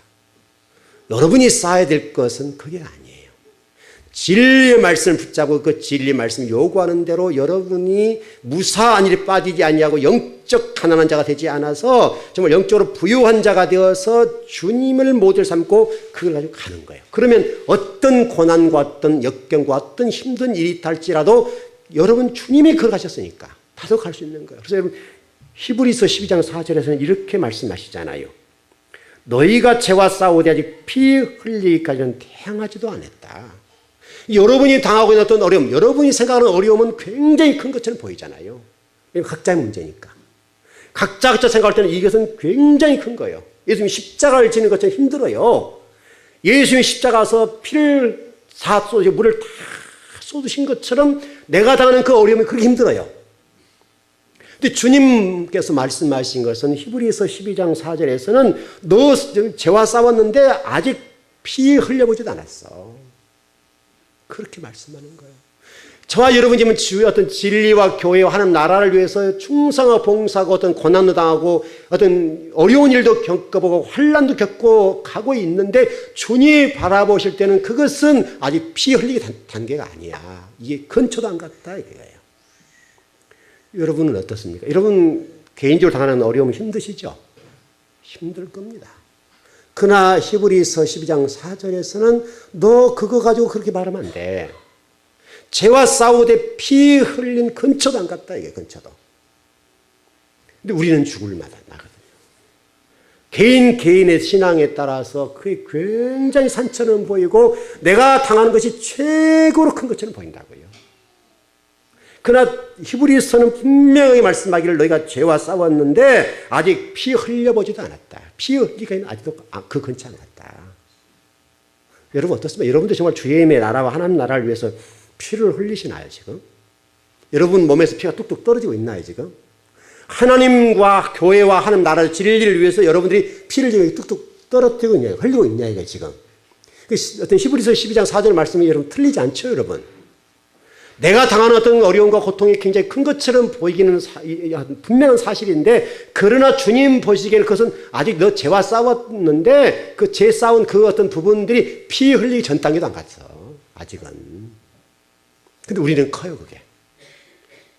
여러분이 쌓아야 될 것은 그게 아니에요. 진리의 말씀을 붙잡고 그 진리의 말씀을 요구하는 대로 여러분이 무사한 일에 빠지지 아니하고 영적 가난한 자가 되지 않아서 정말 영적으로 부유한 자가 되어서 주님을 모델 삼고 그걸 가지고 가는 거예요. 그러면 어떤 고난과 어떤 역경과 어떤 힘든 일이 탈지라도 여러분 주님이 그걸 가셨으니까 다소 갈 수 있는 거예요. 그래서 여러분 히브리서 12장 4절에서는 이렇게 말씀하시잖아요. 너희가 죄와 싸우되 아직 피 흘리기까지는 태양하지도 않았다. 여러분이 당하고 있는 어떤 어려움, 여러분이 생각하는 어려움은 굉장히 큰 것처럼 보이잖아요. 각자의 문제니까. 각자 생각할 때는 이것은 굉장히 큰 거예요. 예수님이 십자가를 지는 것처럼 힘들어요. 예수님이 십자가에서 피를 쏟으시고 물을 다 쏟으신 것처럼 내가 당하는 그 어려움이 그렇게 힘들어요. 근데 주님께서 말씀하신 것은 히브리서 12장 4절에서는 너 죄와 싸웠는데 아직 피 흘려보지도 않았어. 그렇게 말씀하는 거예요. 저와 여러분이 지금 주의 어떤 진리와 교회와 하나님 나라를 위해서 충성하고 봉사하고 어떤 고난도 당하고 어떤 어려운 일도 겪어보고 환난도 겪고 가고 있는데 주님이 바라보실 때는 그것은 아직 피 흘리기 단계가 아니야. 이게 근처도 안 갔다 이거예요. 여러분은 어떻습니까? 여러분 개인적으로 당하는 어려움 힘드시죠? 힘들 겁니다. 그러나 히브리서 12장 4절에서는 너 그거 가지고 그렇게 말하면 안 돼. 죄와 싸우되 피 흘린 근처도 안 갔다 이게 근처도. 근데 우리는 죽을 마다 나거든요. 개인의 신앙에 따라서 그게 굉장히 산처럼 보이고 내가 당하는 것이 최고로 큰 것처럼 보인다고요. 그러나 히브리서는 분명히 말씀하기를 너희가 죄와 싸웠는데 아직 피 흘려보지도 않았다. 피 흘리기는 아직도 그 근처 안 갔다. 여러분 어떻습니까? 여러분도 정말 주의 나라와 하나님 나라를 위해서 피를 흘리시나요 지금? 여러분 몸에서 피가 뚝뚝 떨어지고 있나요 지금? 하나님과 교회와 하나님 나라의 진리를 위해서 여러분들이 피를 지금 뚝뚝 떨어뜨리고 있냐, 흘리고 있냐 이게 지금? 어떤 히브리서 12장 4절 말씀이 여러분 틀리지 않죠 여러분? 내가 당하는 어떤 어려움과 고통이 굉장히 큰 것처럼 보이기는 분명한 사실인데, 그러나 주님 보시기에는 그것은 아직 너 죄와 싸웠는데 그 죄 싸운 그 어떤 부분들이 피 흘리기 전 단계도 안 갔어. 아직은. 근데 우리는 커요 그게.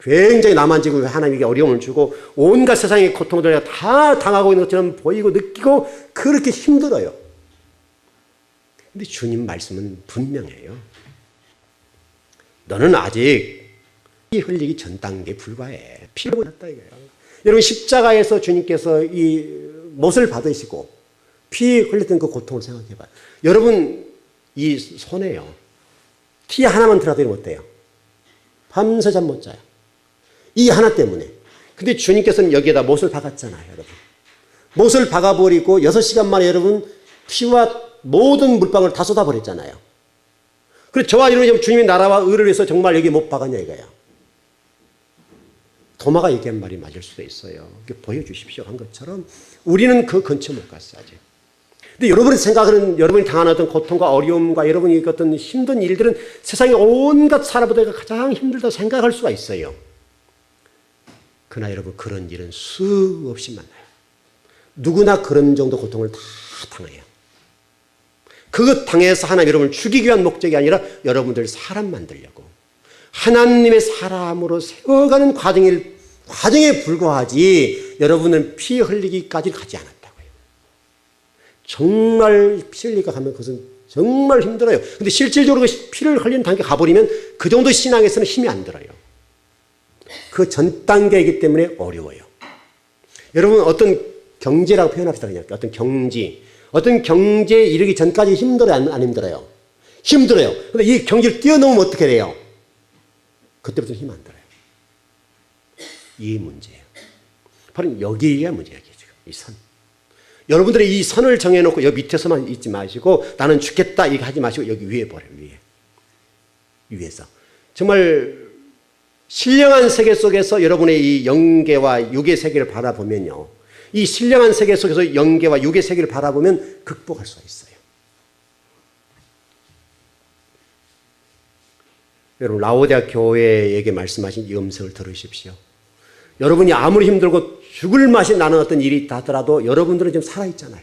굉장히 나만 지금 하나님에게 어려움을 주고 온갖 세상의 고통들을 다 당하고 있는 것처럼 보이고 느끼고 그렇게 힘들어요. 근데 주님 말씀은 분명해요. 너는 아직 피 흘리기 전 단계에 불과해. 피를 흘렸다 이거예요. 여러분 십자가에서 주님께서 이 못을 받으시고 피 흘렸던 그 고통을 생각해봐요. 여러분 이 손에요. 티 하나만 들어도 어때요? 밤새 잠 못 자요. 이 하나 때문에. 근데 주님께서는 여기에다 못을 박았잖아요, 여러분. 못을 박아버리고 6시간 만에 여러분 피와 모든 물방울 다 쏟아버렸잖아요. 그래서 저와 여러분이 주님의 나라와 의를 위해서 정말 여기 못 박았냐 이거예요. 도마가 얘기한 말이 맞을 수도 있어요. 보여주십시오 한 것처럼 우리는 그 근처 못 갔어 아직. 근데 여러분이 생각하는 여러분이 당하는 어떤 고통과 어려움과 여러분이 어떤 힘든 일들은 세상의 온갖 사람보다 가장 힘들다고 생각할 수가 있어요. 그러나 여러분 그런 일은 수없이 많아요. 누구나 그런 정도 고통을 다 당해요. 그것 당해서 하나님 여러분을 죽이기 위한 목적이 아니라 여러분들 사람 만들려고 하나님의 사람으로 세워가는 과정에 불과하지 여러분은 피 흘리기까지 가지 않았다고요. 정말 피 흘리기가 하면 그것은 정말 힘들어요. 근데 실질적으로 피를 흘리는 단계 가버리면 그 정도 신앙에서는 힘이 안 들어요. 그 전 단계이기 때문에 어려워요. 여러분 어떤 경제라고 표현합시다. 그냥 어떤 경지. 어떤 경제에 이르기 전까지 힘들어요? 안 힘들어요? 힘들어요. 근데 이 경지를 뛰어넘으면 어떻게 돼요? 그때부터 힘 안 들어요. 이 문제예요. 바로 여기가 문제예요. 지금 이 선. 여러분들이 이 선을 정해놓고 여기 밑에서만 있지 마시고 나는 죽겠다 이거 하지 마시고 여기 위에 보래요. 위에서. 정말 신령한 세계 속에서 여러분의 이 영계와 육의 세계를 바라보면요. 이 신령한 세계 속에서 영계와 육의 세계를 바라보면 극복할 수가 있어요. 여러분 라오디아 교회에게 말씀하신 이 음성을 들으십시오. 여러분이 아무리 힘들고 죽을 맛이 나는 어떤 일이 있다 하더라도 여러분들은 지금 살아있잖아요.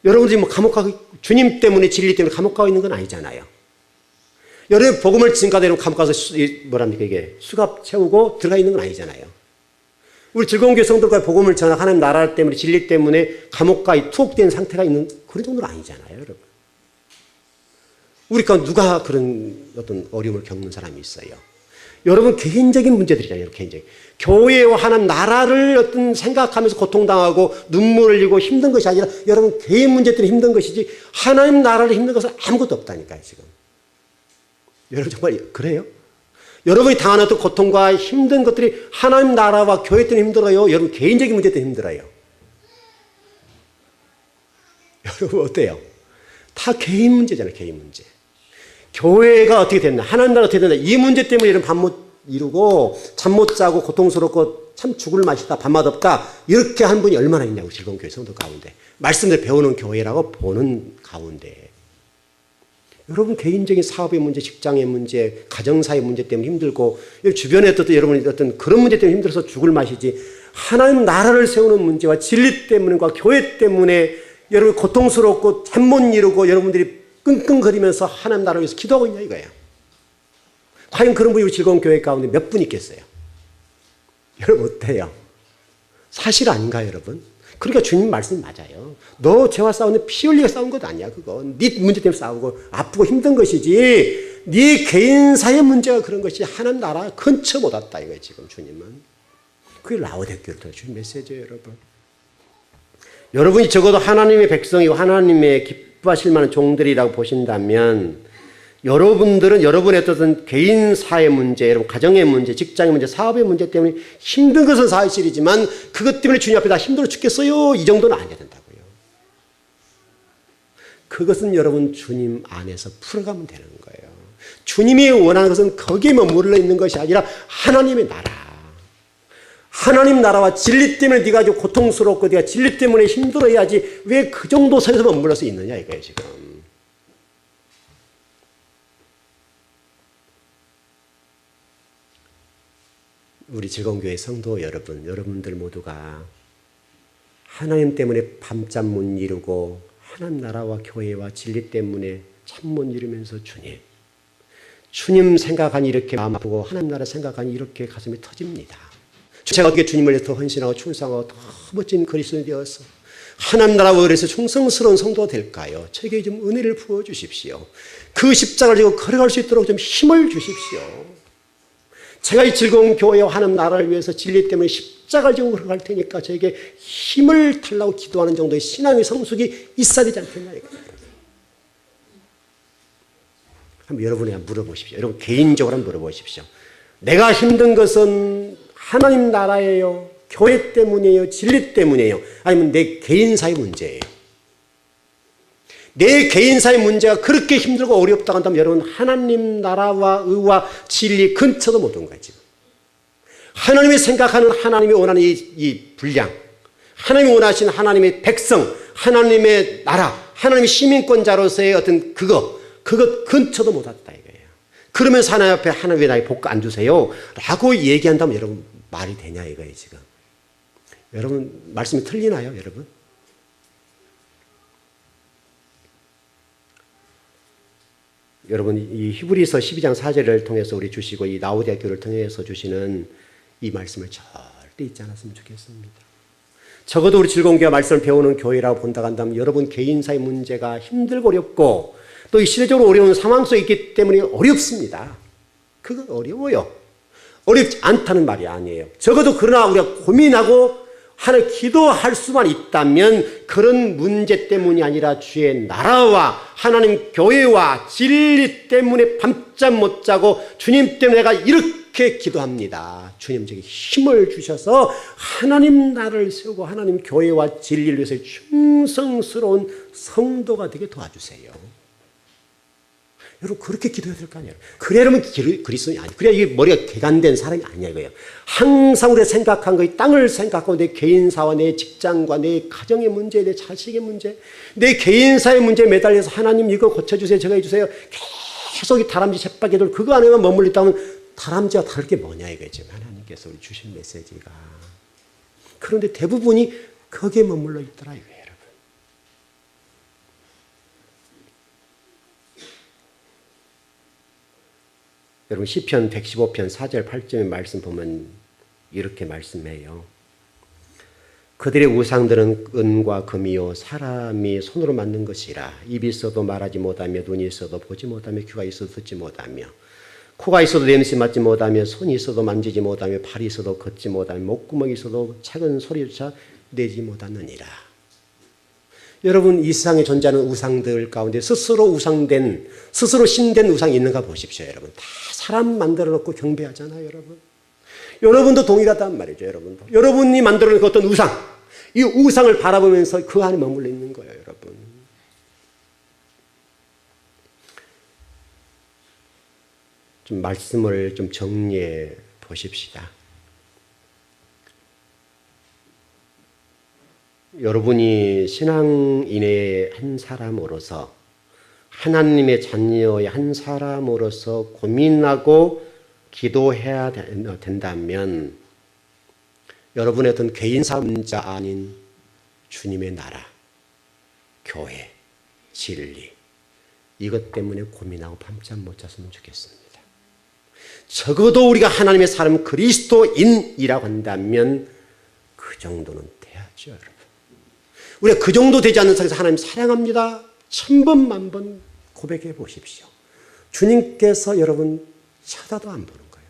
여러분들이 뭐 감옥 가고 주님 때문에 진리 때문에 감옥 가고 있는 건 아니잖아요. 여러분 복음을 증가되는 감옥 가서 이게 수갑 채우고 들어가 있는 건 아니잖아요. 우리 즐거운 교회 성도들과 복음을 전하 하나님 나라 때문에 진리 때문에 감옥가에 투옥된 상태가 있는 그런 정도는 아니잖아요, 여러분. 우리 가운데 누가 그런 어떤 어려움을 겪는 사람이 있어요? 여러분 개인적인 문제들이잖아요, 개인적인. 교회와 하나님 나라를 어떤 생각하면서 고통당하고 눈물을 흘리고 힘든 것이 아니라 여러분 개인 문제 때문에 힘든 것이지 하나님 나라를 힘든 것은 아무것도 없다니까요, 지금. 여러분 정말 그래요? 여러분이 당하는 어떤 고통과 힘든 것들이 하나님 나라와 교회 때문에 힘들어요? 여러분 개인적인 문제 때문에 힘들어요? 여러분 어때요? 다 개인 문제잖아요. 개인 문제. 교회가 어떻게 됐나? 하나님 나라 어떻게 됐나? 이 문제 때문에 이런 밤 못 이루고 잠 못 자고 고통스럽고 참 죽을 맛이다. 밤맛 없다. 이렇게 한 분이 얼마나 있냐고 즐거운 교회 성도 가운데. 말씀을 배우는 교회라고 보는 가운데. 여러분 개인적인 사업의 문제, 직장의 문제, 가정사의 문제 때문에 힘들고 주변에 어떤 여러분이 어떤 그런 문제 때문에 힘들어서 죽을 맛이지 하나님 나라를 세우는 문제와 진리 때문과 교회 때문에 여러분 고통스럽고 잠 못 이루고 여러분들이 끙끙거리면서 하나님 나라를 위해서 기도하고 있냐 이거예요. 과연 그런 분이 우리 즐거운 교회 가운데 몇 분 있겠어요? 여러분 어때요? 사실 아닌가요 여러분? 그러니까 주님 말씀이 맞아요. 너 죄와 싸우는 피 흘리게 싸운 것 아니야 그거. 네 문제 때문에 싸우고 아프고 힘든 것이지 네 개인사의 문제가 그런 것이 하나님 나라 근처 못 왔다 이거예요 지금 주님은. 그게 라오디아 교회를 주신 메시지예요 여러분. 여러분이 적어도 하나님의 백성이고 하나님의 기뻐하실 만한 종들이라고 보신다면 여러분들은 여러분의 어떤 개인사의 문제, 여러분 가정의 문제, 직장의 문제, 사업의 문제 때문에 힘든 것은 사실이지만 그것 때문에 주님 앞에 다 힘들어 죽겠어요. 이 정도는 아니어야 된다고요. 그것은 여러분 주님 안에서 풀어가면 되는 거예요. 주님이 원하는 것은 거기에 머물러 있는 것이 아니라 하나님의 나라. 하나님 나라와 진리 때문에 네가 아주 고통스럽고 네가 진리 때문에 힘들어야지 왜 그 정도 선에서 머물러서 있느냐 이거예요 지금. 우리 즐거운 교회 성도 여러분, 여러분들 모두가 하나님 때문에 밤잠 못 이루고 하나님 나라와 교회와 진리 때문에 잠 못 이루면서 주님 생각하니 이렇게 마음 아프고 하나님 나라 생각하니 이렇게 가슴이 터집니다. 제가 어떻게 주님을 위해서 더 헌신하고 충성하고 더 멋진 그리스도인이 되어서 하나님 나라와 그래서 충성스러운 성도가 될까요? 저에게 좀 은혜를 부어주십시오. 그 십자가를 지고 걸어갈 수 있도록 좀 힘을 주십시오. 제가 이 즐거운 교회와 하는 나라를 위해서 진리 때문에 십자가를 지고 걸어갈 테니까 저에게 힘을 달라고 기도하는 정도의 신앙의 성숙이 있어야 되지 않겠냐 이거예요. 한번 여러분이 물어보십시오. 여러분 개인적으로 한번 물어보십시오. 내가 힘든 것은 하나님 나라예요? 교회 때문이에요? 진리 때문이에요? 아니면 내 개인사의 문제예요? 내 개인사의 문제가 그렇게 힘들고 어렵다고 한다면 여러분 하나님 나라와 의와 진리 근처도 못 온 거예요. 지금. 하나님이 생각하는 하나님이 원하는 이 분량, 하나님이 원하시는 하나님의 백성, 하나님의 나라, 하나님의 시민권자로서의 어떤 그것 근처도 못 왔다 이거예요. 그러면서 하나님 앞에 하나님 왜 나에게 복 안 주세요? 라고 얘기한다면 여러분 말이 되냐 이거예요 지금. 여러분 말씀이 틀리나요 여러분? 여러분 이 히브리서 12장 4절을 통해서 우리 주시고 이 라오디아 교회를 통해서 주시는 이 말씀을 절대 잊지 않았으면 좋겠습니다. 적어도 우리 즐거운 교회 말씀을 배우는 교회라고 본다고 한다면 여러분 개인사의 문제가 힘들고 어렵고 또 이 시대적으로 어려운 상황 속에 있기 때문에 어렵습니다. 그건 어려워요. 어렵지 않다는 말이 아니에요. 적어도 그러나 우리가 고민하고 하나님 기도할 수만 있다면 그런 문제 때문이 아니라 주의 나라와 하나님 교회와 진리 때문에 밤잠 못 자고 주님 때문에 내가 이렇게 기도합니다. 주님 제게 힘을 주셔서 하나님 나라를 세우고 하나님 교회와 진리를 위해서 충성스러운 성도가 되게 도와주세요. 여러분 그렇게 기도해야 될 거 아니에요. 그래야 여러분 그리스도인이 아니에요. 그래야 이게 머리가 개간된 사람이 아니야 이거예요. 항상 우리가 생각한 거이 땅을 생각하고 내 개인사와 내 직장과 내 가정의 문제, 내 자식의 문제, 내 개인사의 문제에 매달려서 하나님 이거 고쳐주세요, 저거 해주세요. 계속 이 다람쥐 쳇바퀴들 그거 안에만 머물러 있다면 다람쥐와 다를 게 뭐냐 이거죠. 하나님께서 우리 주신 메시지가. 그런데 대부분이 거기에 머물러 있더라 이거예요. 여러분 시편 115편 4절 8절의 말씀 보면 이렇게 말씀해요. 그들의 우상들은 은과 금이요 사람이 손으로 만든 것이라. 입이 있어도 말하지 못하며 눈이 있어도 보지 못하며 귀가 있어도 듣지 못하며 코가 있어도 냄새 맡지 못하며 손이 있어도 만지지 못하며 발이 있어도 걷지 못하며 목구멍이 있어도 작은 소리조차 내지 못하느니라. 여러분 이 세상에 존재하는 우상들 가운데 스스로 우상된 스스로 신된 우상이 있는가 보십시오. 여러분 다 사람 만들어 놓고 경배하잖아요. 여러분도 동일하단 말이죠. 여러분이 만들어 놓은 어떤 우상 이 우상을 바라보면서 그 안에 머물러 있는 거예요. 여러분 좀 말씀을 좀 정리해 보십시다. 여러분이 신앙인의 한 사람으로서 하나님의 자녀의 한 사람으로서 고민하고 기도해야 된다면 여러분의 어떤 개인사 문제 아닌 주님의 나라, 교회, 진리 이것 때문에 고민하고 밤잠 못 잤으면 좋겠습니다. 적어도 우리가 하나님의 사람 그리스도인이라고 한다면 그 정도는 돼야죠. 여러분. 우리가 그 정도 되지 않는 상황에서 하나님 사랑합니다. 1000번 만번 고백해 보십시오. 주님께서 여러분 쳐다도 안 보는 거예요.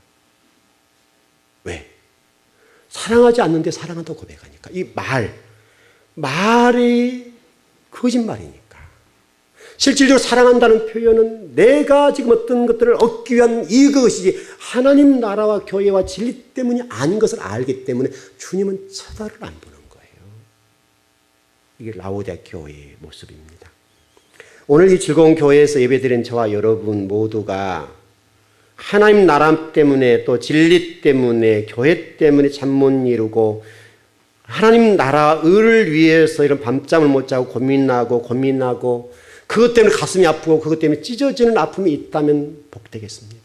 왜? 사랑하지 않는데 사랑한다고 고백하니까. 이 말이 거짓말이니까. 실질적으로 사랑한다는 표현은 내가 지금 어떤 것들을 얻기 위한 이것이지 하나님 나라와 교회와 진리 때문이 아닌 것을 알기 때문에 주님은 쳐다를 안 보는 거예요. 이게 라오디아 교회의 모습입니다. 오늘 이 즐거운 교회에서 예배드린 저와 여러분 모두가 하나님 나라 때문에 또 진리 때문에 교회 때문에 잠 못 이루고 하나님 나라를 위해서 이런 밤잠을 못 자고 고민하고 그것 때문에 가슴이 아프고 그것 때문에 찢어지는 아픔이 있다면 복되겠습니다.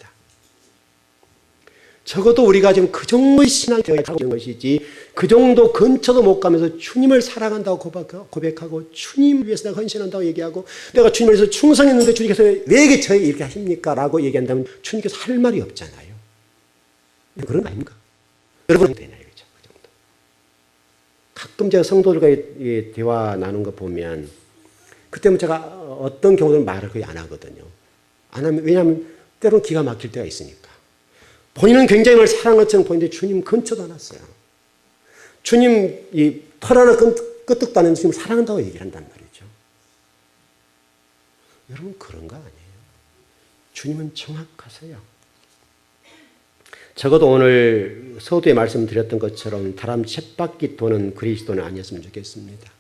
적어도 우리가 지금 그 정도의 신앙이 되어야 하는 것이지 그 정도 근처도 못 가면서 주님을 사랑한다고 고백하고 주님을 위해서 내가 헌신한다고 얘기하고 내가 주님을 위해서 충성했는데 주님께서 왜 저에게 이렇게 하십니까? 라고 얘기한다면 주님께서 할 말이 없잖아요. 그런 거 아닙니까? 여러분 되나요? 그렇죠? 그 정도. 가끔 제가 성도들과 대화 나눈 거 보면 그때는 제가 어떤 경우는 말을 거의 안 하거든요. 안 하면 왜냐하면 때로는 기가 막힐 때가 있으니까. 본인은 굉장히 날 사랑하는 것처럼 보이는데 주님 근처도 안 왔어요. 주님 이 털 하나 끄떡도 안 했는데 주님 사랑한다고 얘기를 한단 말이죠. 여러분 그런 거 아니에요. 주님은 정확하세요. 적어도 오늘 서두에 말씀드렸던 것처럼 다람쥐 쳇바퀴 도는 그리스도는 아니었으면 좋겠습니다.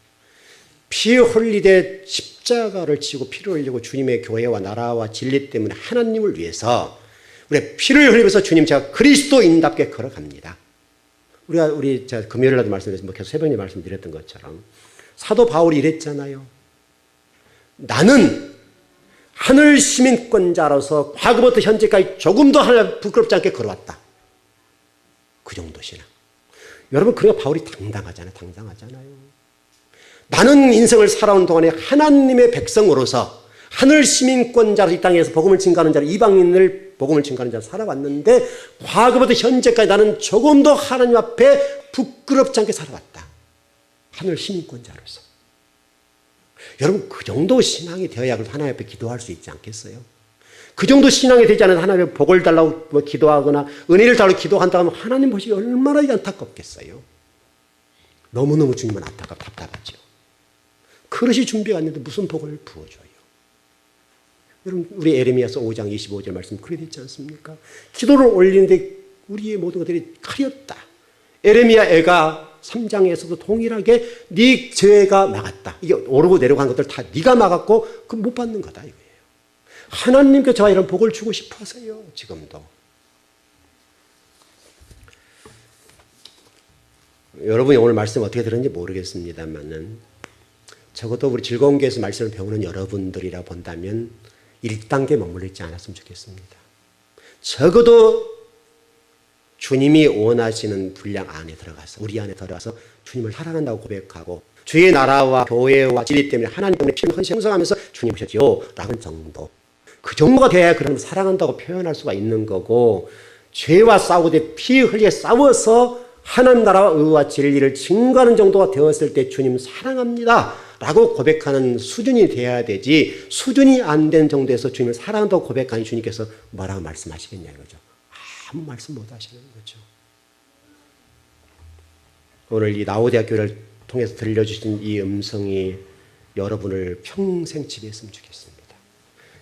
피 흘리되 십자가를 치고 피를 흘리고 주님의 교회와 나라와 진리 때문에 하나님을 위해서 우리 피를 흘리면서 주님 제가 그리스도인답게 걸어갑니다. 제가 금요일날도 말씀드렸지만 계속 새벽에 말씀드렸던 것처럼 사도 바울이 이랬잖아요. 나는 하늘 시민권자로서 과거부터 현재까지 조금도 하나 부끄럽지 않게 걸어왔다. 그 정도 신앙. 여러분 그러니까 바울이 당당하잖아요. 나는 인생을 살아온 동안에 하나님의 백성으로서 하늘 시민권자로 이 땅에서 복음을 증거하는 자로 이방인을 복음을 증거하는 자로 살아왔는데 과거부터 현재까지 나는 조금도 하나님 앞에 부끄럽지 않게 살아왔다. 하늘 시민권자로서. 여러분 그 정도 신앙이 되어야 하나님 앞에 기도할 수 있지 않겠어요? 그 정도 신앙이 되지 않아도 하나님의 복을 달라고 기도하거나 은혜를 달라고 기도한다 하면 하나님 보시기 얼마나 안타깝겠어요? 너무너무 주님은 답답하죠. 그릇이 준비가 안 됐는데 무슨 복을 부어줘요? 여러분 우리 에레미야서 5장 25절 말씀 그래 있지 않습니까? 기도를 올리는데 우리의 모든 것들이 칼이었다. 에레미야 애가 3장에서도 동일하게 네 죄가 막았다. 이게 오르고 내려고 한 것들 다 네가 막았고 그 못 받는 거다 이거예요. 하나님께 저와 이런 복을 주고 싶어 하세요. 지금도. 여러분이 오늘 말씀 어떻게 들었는지 모르겠습니다만은 적어도 우리 즐거운 교회에서 말씀을 배우는 여러분들이라 본다면 1단계에 머물러 있지 않았으면 좋겠습니다. 적어도 주님이 원하시는 분량 안에 들어가서 우리 안에 들어가서 주님을 사랑한다고 고백하고 주의 나라와 교회와 진리 때문에 하나님 때문에 피를 형성하면서 주님이셨지요 라는 정도. 그 정도가 돼야 그런 사랑한다고 표현할 수가 있는 거고 죄와 싸우되 피 흘리게 싸워서 하나님 나라와 의와 진리를 증거하는 정도가 되었을 때 주님 사랑합니다 라고 고백하는 수준이 돼야 되지 수준이 안 된 정도에서 주님을 사랑한다고 고백하니 주님께서 뭐라고 말씀하시겠냐 이거죠. 아무 말씀 못 하시는 거죠. 오늘 이 나우대학교를 통해서 들려주신 이 음성이 여러분을 평생 지배했으면 좋겠습니다.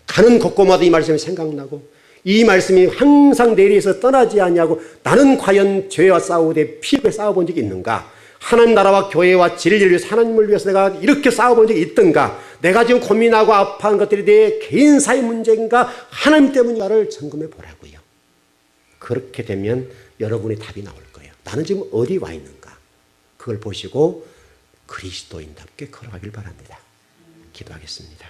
가는 곳곳마다 이 말씀이 생각나고 이 말씀이 항상 내 일에서 떠나지 않냐고 나는 과연 죄와 싸우되 피로 싸워본 적이 있는가? 하나님 나라와 교회와 진리를 위해서 하나님을 위해서 내가 이렇게 싸워본 적이 있던가? 내가 지금 고민하고 아파하는 것들이 내 개인사의 문제인가? 하나님 때문인가를 점검해 보라고요. 그렇게 되면 여러분의 답이 나올 거예요. 나는 지금 어디 와 있는가? 그걸 보시고 그리스도인답게 걸어가길 바랍니다. 기도하겠습니다.